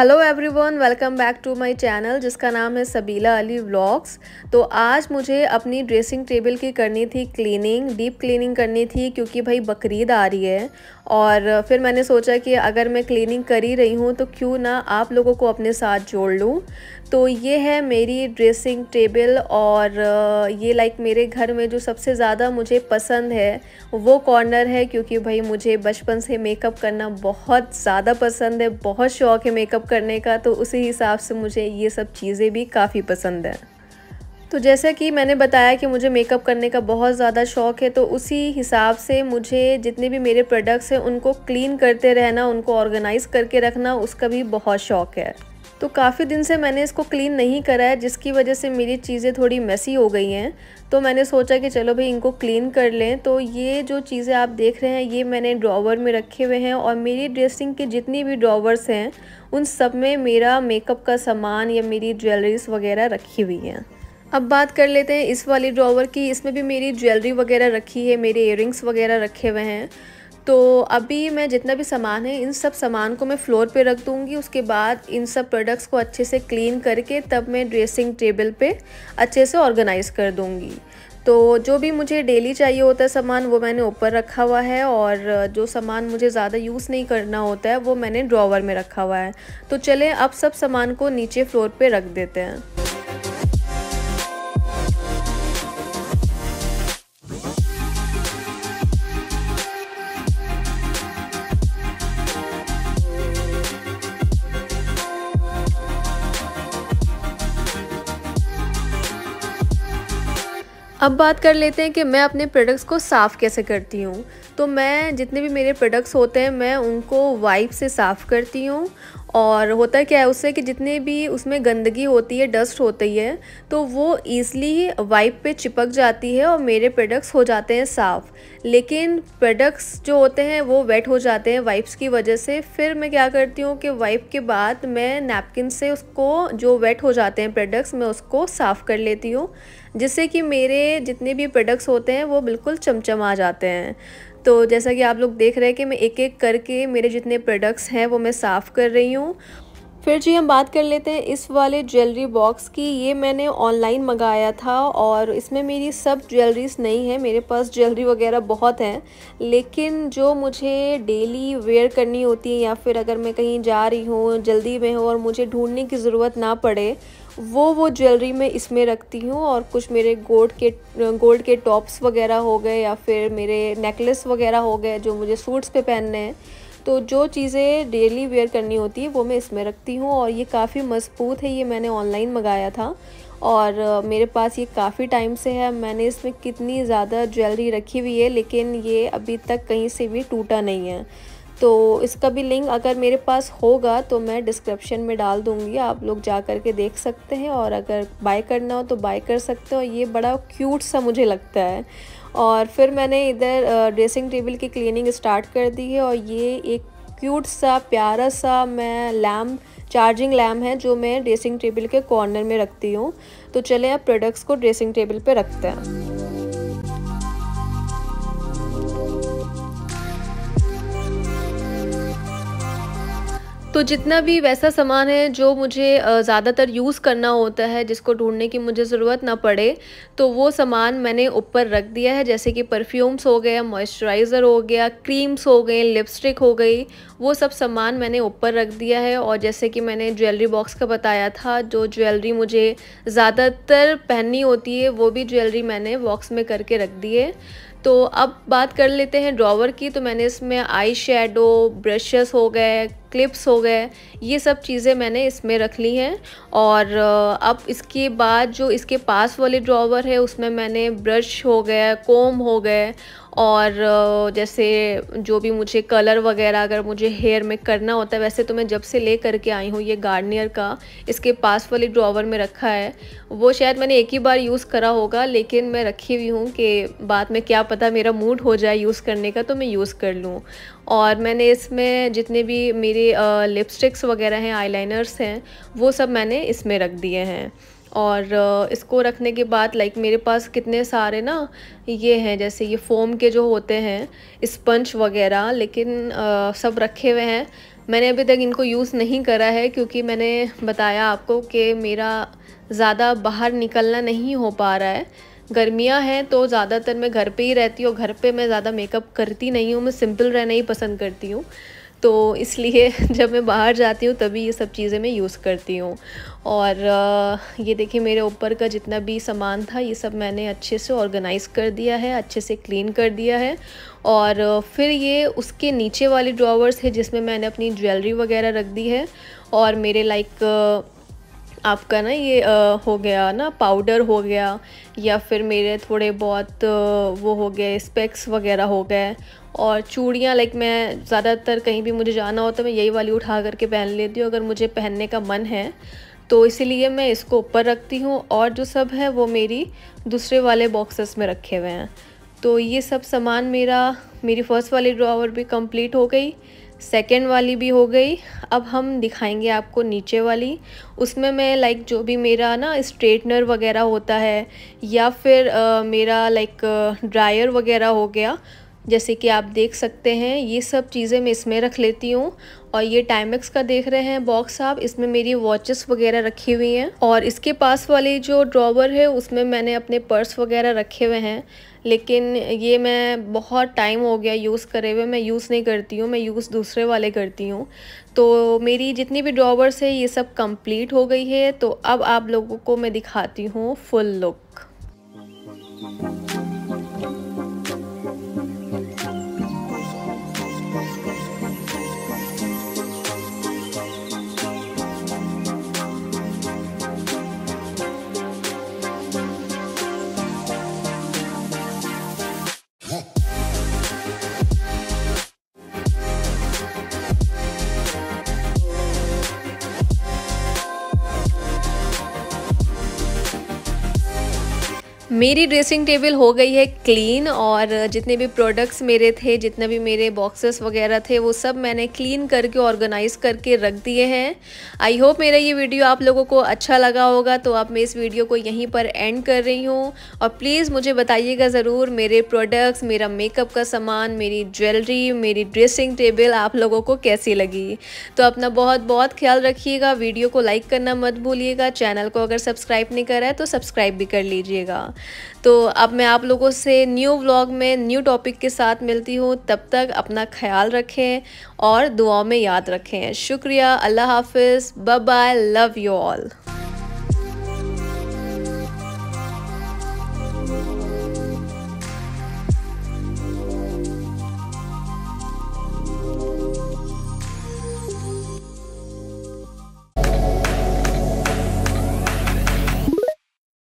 Hello everyone, welcome back to my channel जिसका नाम है सबीला अली व्लॉग्स। तो आज मुझे अपनी ड्रेसिंग टेबल की करनी थी क्लीनिंग, डीप क्लीनिंग करनी थी क्योंकि भाई बकरीद आ रही है। और फिर मैंने सोचा कि अगर मैं क्लीनिंग कर ही रही हूँ तो क्यों ना आप लोगों को अपने साथ जोड़ लूँ। तो ये है मेरी ड्रेसिंग टेबल और ये मेरे घर में जो सबसे ज़्यादा मुझे पसंद है वो कॉर्नर है, क्योंकि भाई मुझे बचपन से मेकअप करना बहुत ज़्यादा पसंद है, बहुत शौक़ है मेकअप करने का। तो उसी हिसाब से मुझे ये सब चीज़ें भी काफ़ी पसंद है। तो जैसे कि मैंने बताया कि मुझे मेकअप करने का बहुत ज़्यादा शौक़ है, तो उसी हिसाब से मुझे जितने भी मेरे प्रोडक्ट्स हैं उनको क्लीन करते रहना, उनको ऑर्गेनाइज़ करके रखना, उसका भी बहुत शौक़ है। तो काफ़ी दिन से मैंने इसको क्लीन नहीं करा है, जिसकी वजह से मेरी चीज़ें थोड़ी मेसी हो गई हैं। तो मैंने सोचा कि चलो भाई इनको क्लीन कर लें। तो ये जो चीज़ें आप देख रहे हैं ये मैंने ड्रॉवर में रखे हुए हैं, और मेरी ड्रेसिंग की जितनी भी ड्रॉवर्स हैं उन सब में मेरा मेकअप का सामान या मेरी ज्वेलरीज वगैरह रखी हुई हैं। अब बात कर लेते हैं इस वाली ड्रॉवर की। इसमें भी मेरी ज्वेलरी वगैरह रखी है, मेरे इयररिंग्स वगैरह रखे हुए हैं। तो अभी मैं जितना भी सामान है इन सब सामान को मैं फ्लोर पे रख दूँगी। उसके बाद इन सब प्रोडक्ट्स को अच्छे से क्लीन करके तब मैं ड्रेसिंग टेबल पे अच्छे से ऑर्गेनाइज़ कर दूँगी। तो जो भी मुझे डेली चाहिए होता है सामान वो मैंने ऊपर रखा हुआ है, और जो सामान मुझे ज़्यादा यूज़ नहीं करना होता है वो मैंने ड्रॉवर में रखा हुआ है। तो चलें अब सब सामान को नीचे फ्लोर पे रख देते हैं। अब बात कर लेते हैं कि मैं अपने प्रोडक्ट्स को साफ़ कैसे करती हूँ। तो मैं जितने भी मेरे प्रोडक्ट्स होते हैं मैं उनको वाइप से साफ़ करती हूँ। और होता क्या है उससे कि जितने भी उसमें गंदगी होती है, डस्ट होती है, तो वो ईज़िली वाइप पे चिपक जाती है और मेरे प्रोडक्ट्स हो जाते हैं साफ़। लेकिन प्रोडक्ट्स जो होते हैं वो वेट हो जाते हैं वाइप्स की वजह से। फिर मैं क्या करती हूँ कि वाइप के बाद मैं नैपकिन से उसको, जो वेट हो जाते हैं प्रोडक्ट्स, मैं उसको साफ़ कर लेती हूँ, जिससे कि मेरे जितने भी प्रोडक्ट्स होते हैं वो बिल्कुल चमचमा जाते हैं। तो जैसा कि आप लोग देख रहे हैं कि मैं एक एक करके मेरे जितने प्रोडक्ट्स हैं वो मैं साफ़ कर रही हूँ। फिर जी हम बात कर लेते हैं इस वाले ज्वेलरी बॉक्स की। ये मैंने ऑनलाइन मंगाया था और इसमें मेरी सब ज्वेलरीज नहीं है, मेरे पास ज्वेलरी वगैरह बहुत हैं, लेकिन जो मुझे डेली वेयर करनी होती है या फिर अगर मैं कहीं जा रही हूँ, जल्दी में हूँ और मुझे ढूंढने की ज़रूरत ना पड़े, वो ज्वेलरी मैं इसमें रखती हूँ। और कुछ मेरे गोल्ड के टॉप्स वगैरह हो गए या फिर मेरे नेकलेस वगैरह हो गए जो मुझे सूट्स पे पहनने हैं। तो जो चीज़ें डेली वेयर करनी होती है वो मैं इसमें रखती हूँ। और ये काफ़ी मज़बूत है, ये मैंने ऑनलाइन मंगाया था और मेरे पास ये काफ़ी टाइम से है। मैंने इसमें कितनी ज़्यादा ज्वेलरी रखी हुई है लेकिन ये अभी तक कहीं से भी टूटा नहीं है। तो इसका भी लिंक अगर मेरे पास होगा तो मैं डिस्क्रिप्शन में डाल दूँगी, आप लोग जा कर के देख सकते हैं, और अगर बाय करना हो तो बाय कर सकते हो। ये बड़ा क्यूट सा मुझे लगता है। और फिर मैंने इधर ड्रेसिंग टेबल की क्लीनिंग स्टार्ट कर दी है, और ये एक क्यूट सा प्यारा सा मैं लैम्प, चार्जिंग लैम्प है जो मैं ड्रेसिंग टेबल के कॉर्नर में रखती हूँ। तो चलें अब प्रोडक्ट्स को ड्रेसिंग टेबल पे रखते हैं। तो जितना भी वैसा सामान है जो मुझे ज़्यादातर यूज़ करना होता है, जिसको ढूंढने की मुझे ज़रूरत ना पड़े, तो वो सामान मैंने ऊपर रख दिया है। जैसे कि परफ्यूम्स हो गया, मॉइस्चराइज़र हो गया, क्रीम्स हो गए, लिपस्टिक हो गई, वो सब सामान मैंने ऊपर रख दिया है। और जैसे कि मैंने ज्वेलरी बॉक्स का बताया था, जो ज्वेलरी मुझे ज़्यादातर पहननी होती है वो भी ज्वेलरी मैंने बॉक्स में करके रख दी है। तो अब बात कर लेते हैं ड्रॉवर की। तो मैंने इसमें आई शेडो, ब्रशेस हो गए, क्लिप्स हो गए, ये सब चीज़ें मैंने इसमें रख ली हैं। और अब इसके बाद जो इसके पास वाले ड्रॉवर है उसमें मैंने ब्रश हो गया, कोम हो गए, और जैसे जो भी मुझे कलर वगैरह अगर मुझे हेयर में करना होता है, वैसे तो मैं जब से ले करके आई हूँ ये गार्नियर का इसके पास वाली ड्रॉवर में रखा है। वो शायद मैंने एक ही बार यूज़ करा होगा, लेकिन मैं रखी हुई हूँ कि बाद में क्या पता मेरा मूड हो जाए यूज़ करने का तो मैं यूज़ कर लूँ। और मैंने इसमें जितने भी मेरे लिपस्टिक्स वगैरह हैं, आईलाइनर्स हैं, वो सब मैंने इसमें रख दिए हैं। और इसको रखने के बाद मेरे पास कितने सारे ना ये हैं, जैसे ये फ़ोम के जो होते हैं स्पंज वगैरह, लेकिन सब रखे हुए हैं। मैंने अभी तक इनको यूज़ नहीं करा है क्योंकि मैंने बताया आपको कि मेरा ज़्यादा बाहर निकलना नहीं हो पा रहा है। गर्मियाँ हैं तो ज़्यादातर मैं घर पे ही रहती हूँ। घर पे मैं ज़्यादा मेकअप करती नहीं हूँ, मैं सिंपल रहना ही पसंद करती हूँ। तो इसलिए जब मैं बाहर जाती हूँ तभी ये सब चीज़ें मैं यूज़ करती हूँ। और ये देखिए मेरे ऊपर का जितना भी सामान था ये सब मैंने अच्छे से ऑर्गेनाइज़ कर दिया है, अच्छे से क्लीन कर दिया है। और फिर ये उसके नीचे वाली ड्रॉवर्स है जिसमें मैंने अपनी ज्वेलरी वगैरह रख दी है। और मेरे लाइक आपका ना ये हो गया ना पाउडर हो गया, या फिर मेरे थोड़े बहुत वो हो गए स्पेक्स वगैरह हो गए। और चूड़ियाँ लाइक मैं ज़्यादातर कहीं भी मुझे जाना होता है मैं यही वाली उठा करके पहन लेती हूँ अगर मुझे पहनने का मन है, तो इसीलिए मैं इसको ऊपर रखती हूँ। और जो सब है वो मेरी दूसरे वाले बॉक्सेस में रखे हुए हैं। तो ये सब सामान मेरी फ़र्स्ट वाली ड्रॉवर भी कंप्लीट हो गई, सेकंड वाली भी हो गई। अब हम दिखाएंगे आपको नीचे वाली। उसमें मैं लाइक जो भी मेरा ना स्ट्रेटनर वगैरह होता है, या फिर मेरा लाइक ड्रायर वगैरह हो गया, जैसे कि आप देख सकते हैं ये सब चीज़ें मैं इसमें रख लेती हूँ। और ये टाइमेक्स का देख रहे हैं बॉक्स आप, इसमें मेरी वॉचेस वगैरह रखी हुई हैं। और इसके पास वाली जो ड्रॉवर है उसमें मैंने अपने पर्स वगैरह रखे हुए हैं, लेकिन ये मैं बहुत टाइम हो गया यूज़ करे हुए, मैं यूज़ नहीं करती हूँ, मैं यूज़ दूसरे वाले करती हूँ। तो मेरी जितनी भी ड्रॉवर्स है ये सब कंप्लीट हो गई है। तो अब आप लोगों को मैं दिखाती हूँ फुल लुक। मेरी ड्रेसिंग टेबल हो गई है क्लीन, और जितने भी प्रोडक्ट्स मेरे थे, जितने भी मेरे बॉक्सेस वगैरह थे, वो सब मैंने क्लीन करके ऑर्गेनाइज़ करके रख दिए हैं। आई होप मेरा ये वीडियो आप लोगों को अच्छा लगा होगा। तो अब मैं इस वीडियो को यहीं पर एंड कर रही हूँ। और प्लीज़ मुझे बताइएगा ज़रूर मेरे प्रोडक्ट्स, मेरा मेकअप का सामान, मेरी ज्वेलरी, मेरी ड्रेसिंग टेबल आप लोगों को कैसी लगी। तो अपना बहुत बहुत ख्याल रखिएगा। वीडियो को लाइक करना मत भूलिएगा। चैनल को अगर सब्सक्राइब नहीं करा है तो सब्सक्राइब भी कर लीजिएगा। तो अब मैं आप लोगों से न्यू व्लॉग में न्यू टॉपिक के साथ मिलती हूँ। तब तक अपना ख्याल रखें और दुआओं में याद रखें। शुक्रिया, अल्लाह हाफिज़, bye bye, love you all.